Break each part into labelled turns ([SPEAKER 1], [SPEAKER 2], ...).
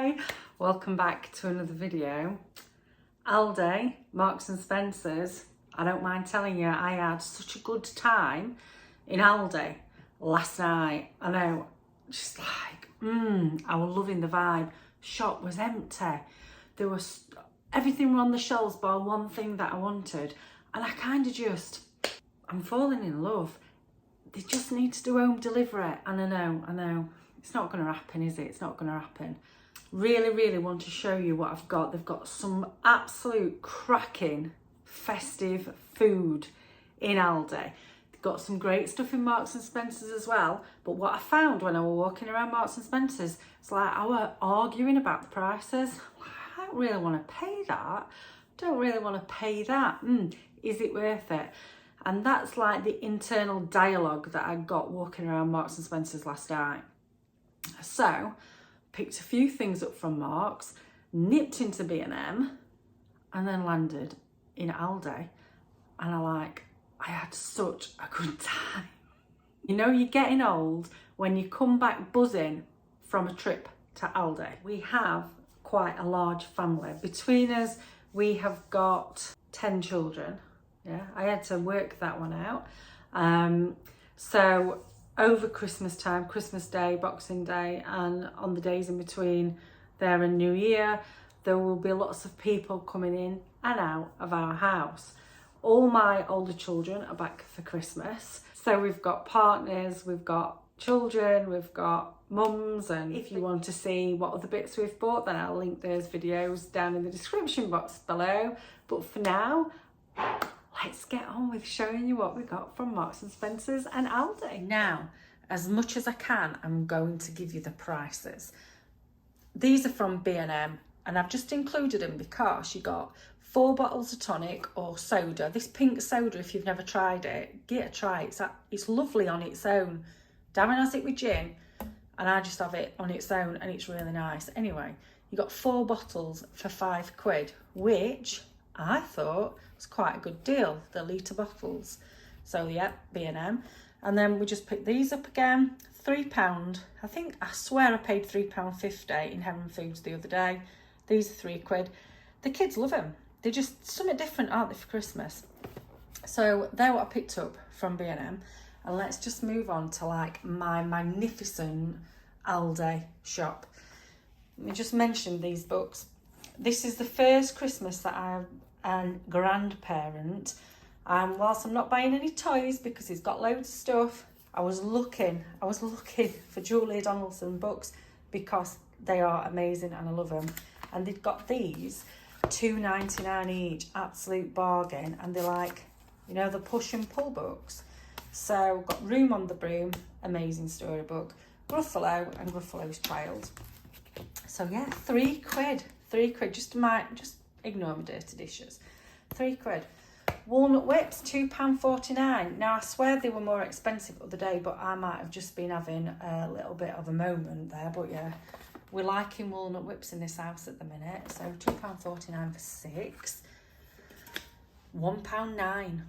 [SPEAKER 1] Hi, welcome back to another video. Aldi, Marks and Spencer's. I don't mind telling you, I had such a good time in Aldi last night. I know, just like, I was loving the vibe. Shop was empty. There was, everything were on the shelves bar one thing that I wanted. And I kind of just, I'm falling in love. They just need to do home delivery. And I know, it's not going to happen, is it? It's not going to happen. Really want to show you what I've got. They've got some absolute cracking festive food in Aldi. They've got some great stuff in Marks and Spencer's as well. But what I found when I was walking around Marks and Spencer's, it's like I were arguing about the prices. I don't really want to pay that. Don't really want to pay that. Is it worth it? And that's like the internal dialogue that I got walking around Marks and Spencer's last night. So, picked a few things up from Marks, nipped into B&M, and then landed in Aldi. And I had such a good time. You know, you're getting old when you come back buzzing from a trip to Aldi. We have quite a large family. Between us, we have got 10 children. Yeah, I had to work that one out. So over Christmas time, Christmas Day, Boxing Day, and on the days in between there and New Year, there will be lots of people coming in and out of our house. All my older children are back for Christmas. So we've got partners, we've got children, we've got mums, and if you want to see what other bits we've bought, then I'll link those videos down in the description box below. But for now, let's get on with showing you what we got from Marks and Spencer's and Aldi. Now, as much as I can, I'm going to give you the prices. These are from B&M, and I've just included them because you got 4 bottles of tonic or soda. This pink soda, if you've never tried it, get a try. It's lovely on its own. Darren has it with gin, and I just have it on its own, and it's really nice. Anyway, you got 4 bottles for £5, which I thought was quite a good deal, the litre bottles. So yeah, B&M. And then we just picked these up again, £3. I swear I paid £3.50 in Heron Foods the other day. These are £3. The kids love them. They're just something different, aren't they, for Christmas? So they're what I picked up from B&M. And let's just move on to like my magnificent Aldi shop. Let me just mention these books. This is the first Christmas that I've a grandparent, and whilst I'm not buying any toys because he's got loads of stuff, I was looking for Julia Donaldson books because they are amazing and I love them. And they've got these £2.99 each, absolute bargain, and they're like, you know, the push and pull books. So got Room on the Broom, amazing storybook, Gruffalo and Gruffalo's Child. So yeah, £3, just ignore my dirty dishes. £3. Walnut whips, £2.49. Now I swear they were more expensive the other day, but I might have just been having a little bit of a moment there. But yeah, we're liking walnut whips in this house at the minute. So £2.49 for 6. £1.09.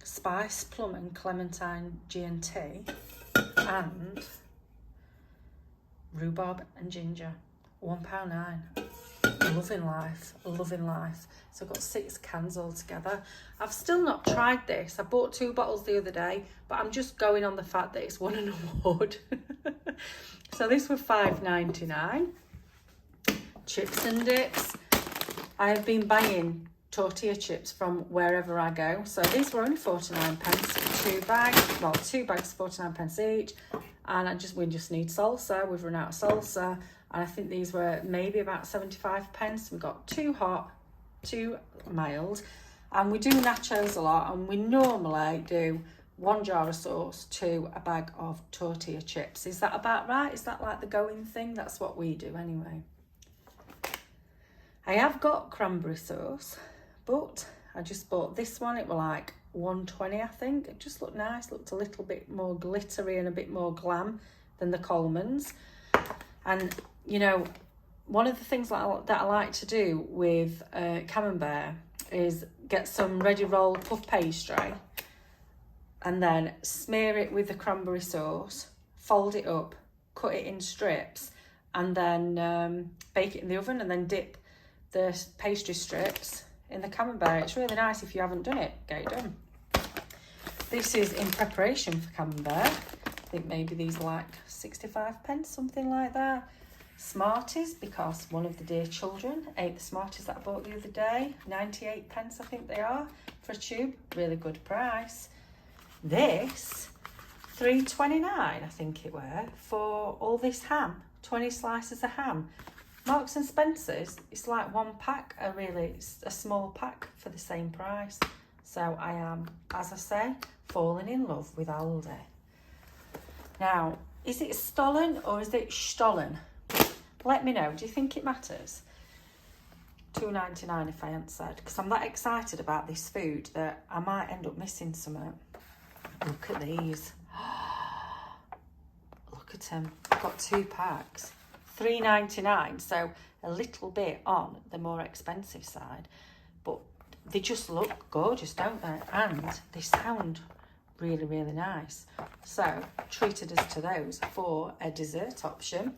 [SPEAKER 1] Spice, plum and clementine G&T, and rhubarb and ginger, £1.09. Loving life. So I've got 6 cans altogether. I've still not tried this. I bought 2 bottles the other day, but I'm just going on the fact that it's won an award. So this was $5.99. Chips and dips. I have been buying tortilla chips from wherever I go. So these were only 49 pence for 2 bags. Well, 2 bags 49 pence each. And we just need salsa. We've run out of salsa. And I think these were maybe about 75 pence. We got 2 hot, 2 mild. And we do nachos a lot. And we normally do 1 jar of sauce to a bag of tortilla chips. Is that about right? Is that like the going thing? That's what we do anyway. I have got cranberry sauce, but I just bought this one. It was like $1.20, I think. It just looked nice. Looked a little bit more glittery and a bit more glam than the Coleman's. And you know, one of the things that I like to do with camembert is get some ready rolled puff pastry and then smear it with the cranberry sauce, fold it up, cut it in strips, and then bake it in the oven and then dip the pastry strips in the camembert. It's really nice. If you haven't done it, get it done. This is in preparation for camembert. I think maybe these are like 65p, something like that. Smarties, because one of the dear children ate the Smarties that I bought the other day. 98p I think they are for a tube. Really good price. This, £3.29 I think it were, for all this ham. 20 slices of ham. Marks and Spencer's, it's like one pack, it's a small pack for the same price. So I am, as I say, falling in love with Aldi. Now, is it Stollen or is it Stollen? Let me know. Do you think it matters? £2.99 if I answered, because I'm that excited about this food that I might end up missing something. Look at these. Look at them. I've got 2 packs. £3.99, so a little bit on the more expensive side, but they just look gorgeous, don't they? And they sound really, really nice. So treated us to those for a dessert option.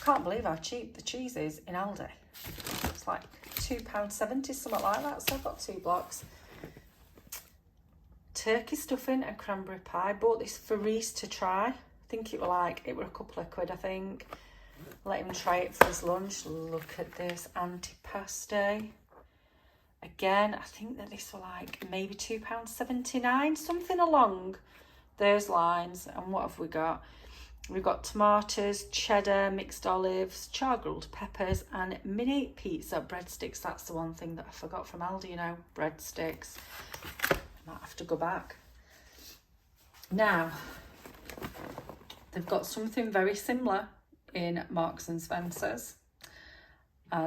[SPEAKER 1] Can't believe how cheap the cheese is in Aldi. It's like £2.70, something like that. So I've got 2 blocks. Turkey stuffing and cranberry pie. Bought this for Reese to try. I think it were a couple of quid, I think. Let him try it for his lunch. Look at this antipasto. Again, I think that this were like maybe £2.79, something along those lines. And what have we got? We've got tomatoes, cheddar, mixed olives, char-grilled peppers, and mini pizza breadsticks. That's the one thing that I forgot from Aldi, you know, breadsticks. Might have to go back. Now, they've got something very similar in Marks and Spencer's.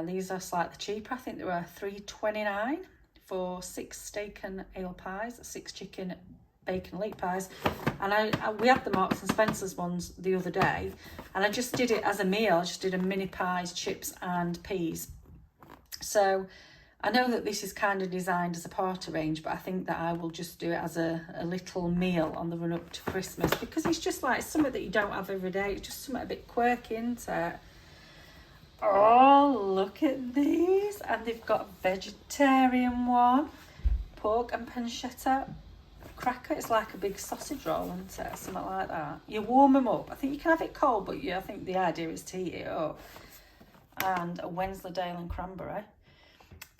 [SPEAKER 1] These are slightly cheaper. I think they were £3.29 for 6 steak and ale pies, 6 chicken, bacon, leek pies. And we had the Marks and Spencer's ones the other day, and I just did it as a meal. I just did a mini pies, chips and peas. So I know that this is kind of designed as a party range, but I think that I will just do it as a little meal on the run up to Christmas, because it's just like something that you don't have every day. It's just something a bit quirky, isn't it? Oh, look at these. And they've got a vegetarian one. Pork and pancetta cracker. It's like a big sausage roll, isn't it? Something like that. You warm them up. I think you can have it cold, but I think the idea is to heat it up. And a Wensleydale and cranberry.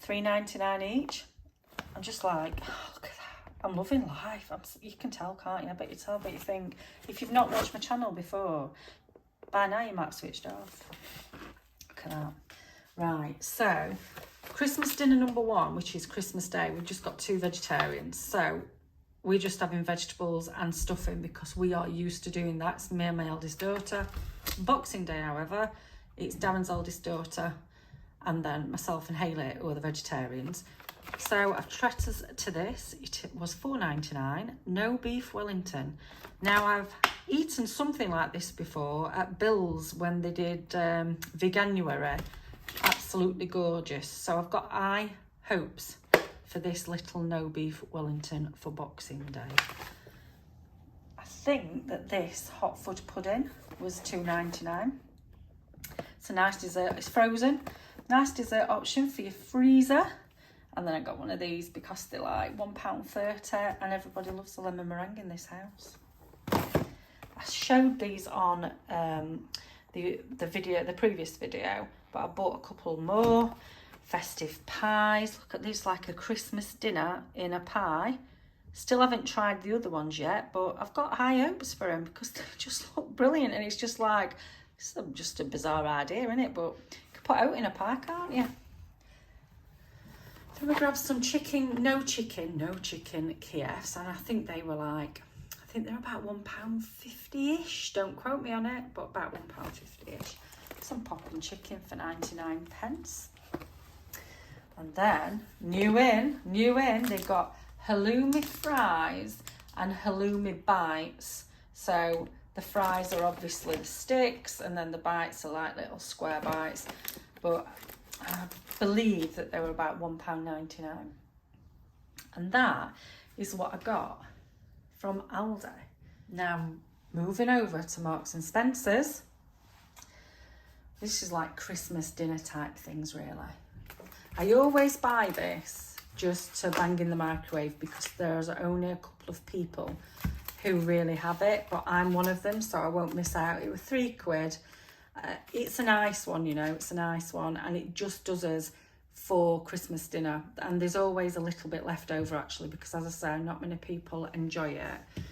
[SPEAKER 1] £3.99 each. I'm just like, oh, look at that. I'm loving life. You can tell, can't you? I bet you think. If you've not watched my channel before, by now you might have switched off. Look at that. Right, so Christmas dinner number 1, which is Christmas Day. We've just got 2 vegetarians. So we're just having vegetables and stuffing because we are used to doing that. It's me and my eldest daughter. Boxing Day, however, it's Darren's oldest daughter and then myself and Hayley, who are the vegetarians. So I've treated us to this. It was £4.99, no beef Wellington. Now I've eaten something like this before at Bill's when they did Veganuary. Absolutely gorgeous. So I've got high hopes for this little no beef Wellington for Boxing Day. I think that this hot fudge pudding was £2.99. It's a nice dessert. It's frozen. Nice dessert option for your freezer. And then I got one of these because they're like £1.30 and everybody loves the lemon meringue in this house. I showed these on the previous video, but I bought a couple more. Festive pies. Look at this, like a Christmas dinner in a pie. Still haven't tried the other ones yet, but I've got high hopes for them because they just look brilliant. And it's just like, it's just a bizarre idea, isn't it? But you can put out in a pie, can't you? Then we grabbed some no chicken Kievs, and I think they were like, I think they're about £1.50-ish. Don't quote me on it, but about £1.50-ish. Some popping chicken for 99p. And then, new in, they've got halloumi fries and halloumi bites. So the fries are obviously the sticks, and then the bites are like little square bites. But I believe that they were about £1.99. And that is what I got from Aldi. Now, moving over to Marks and Spencer's. This is like Christmas dinner type things, really. I always buy this just to bang in the microwave because there's only a couple of people who really have it, but I'm one of them, so I won't miss out. It was £3. It's a nice one, you know, it's a nice one, and it just does us for Christmas dinner. And there's always a little bit left over, actually, because as I say, not many people enjoy it.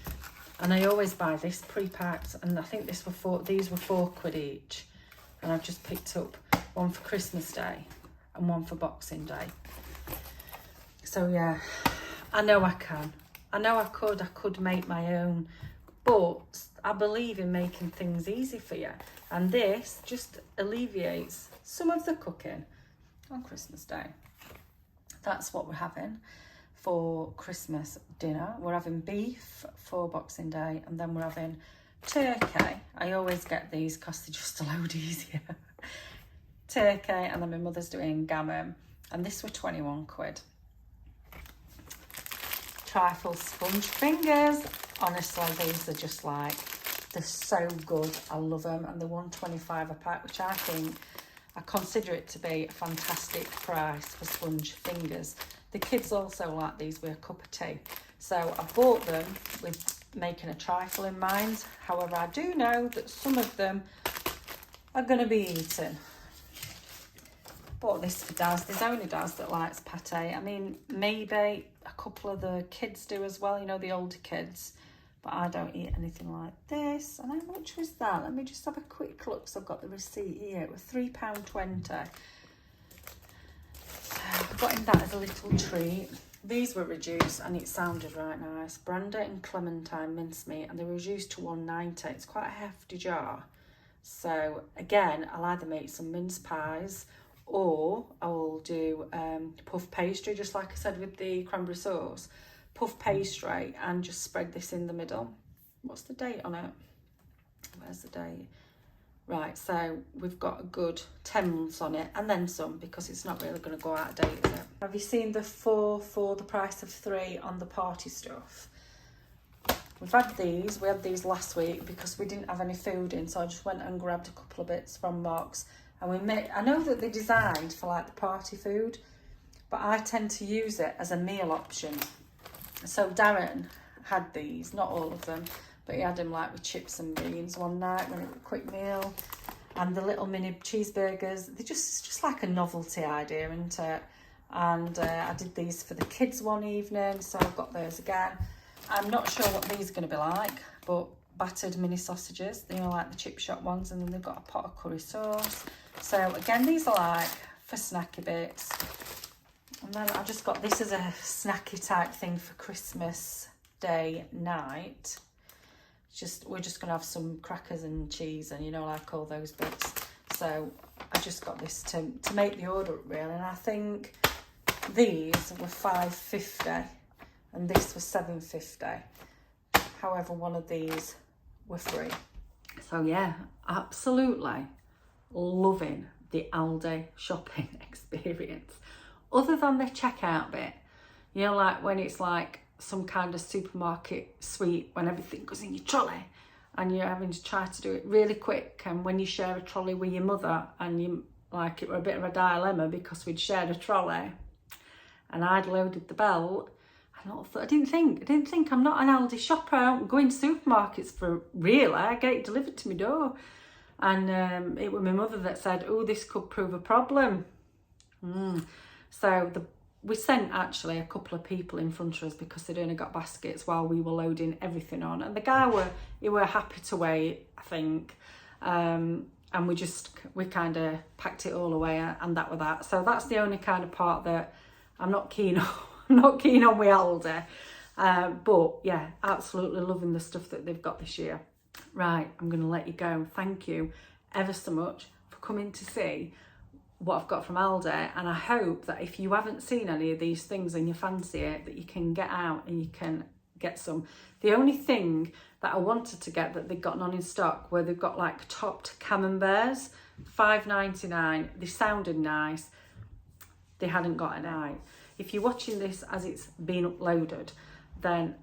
[SPEAKER 1] And I always buy this pre-packed, and I think these were £4 each. And I've just picked up one for Christmas Day and one for Boxing Day. So yeah, I know I can. I know I could make my own, but I believe in making things easy for you. And this just alleviates some of the cooking on Christmas Day. That's what we're having for Christmas dinner. We're having beef for Boxing Day, and then we're having turkey. I always get these because they're just a load easier. Turkey, and then my mother's doing gammon, and this were £21. Trifle sponge fingers. Honestly, these are just like, they're so good. I love them, and they're £1.25 a pack, which I consider it to be a fantastic price for sponge fingers. The kids also like these with a cup of tea, so I bought them with making a trifle in mind. However, I do know that some of them are going to be eaten. Bought this for Daz. There's only Daz that likes pate. I mean, maybe a couple of the kids do as well, you know, the older kids, but I don't eat anything like this. And how much was that? Let me just have a quick look, so I've got the receipt here. It was £3.20. So I got him that as a little treat. These were reduced, and it sounded right nice. Brandy and clementine mincemeat, and they were reduced to £1.90. It's quite a hefty jar. So again, I'll either make some mince pies, or I will do puff pastry, just like I said with the cranberry sauce. Puff pastry, and just spread this in the middle. What's the date on it? Where's the date? Right, so we've got a good 10 months on it, and then some, because it's not really going to go out of date, is it? Have you seen the 4 for the price of 3 on the party stuff? We've had these. We had these last week because we didn't have any food in, so I just went and grabbed a couple of bits from Marks. And we made, I know that they're designed for like the party food, but I tend to use it as a meal option. So Darren had these, not all of them, but he had them like with chips and beans one night when it was a quick meal. And the little mini cheeseburgers, they're just like a novelty idea, isn't it? And I did these for the kids one evening, so I've got those again. I'm not sure what these are going to be like, but battered mini sausages, you know, like the chip shop ones, and then they've got a pot of curry sauce. So again, these are like for snacky bits. And then I just got this as a snacky type thing for Christmas Day night. We're just gonna have some crackers and cheese, and you know, like all those bits. So I just got this to make the order up, really. And I think these were £5.50 and this was £7.50. However, one of these were free. So yeah, absolutely loving the Aldi shopping experience. Other than the checkout bit, you know, like when it's like some kind of supermarket suite, when everything goes in your trolley and you're having to try to do it really quick, and when you share a trolley with your mother, and you like, it were a bit of a dilemma because we'd shared a trolley and I'd loaded the belt. I didn't think I'm not an Aldi shopper. I don't go in supermarkets for really. I get it delivered to my door. And it was my mother that said, oh, this could prove a problem. So we sent actually a couple of people in front of us because they'd only got baskets while we were loading everything on. And the guy were happy to wait, I think. And we kind of packed it all away, and that was that. So that's the only kind of part that I'm not keen on. I'm not keen on with Aldi. But yeah, absolutely loving the stuff that they've got this year. Right, I'm going to let you go. Thank you ever so much for coming to see what I've got from Aldi, and I hope that if you haven't seen any of these things and you fancy it, that you can get out and you can get some. The only thing that I wanted to get that they've got none in stock, where they've got like topped camemberts, $5.99. They sounded nice. They hadn't got an eye. If you're watching this as it's been uploaded, then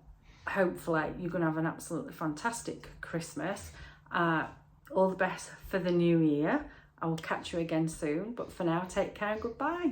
[SPEAKER 1] hopefully you're going to have an absolutely fantastic Christmas. All the best for the new year. I will catch you again soon, but for now, take care and goodbye.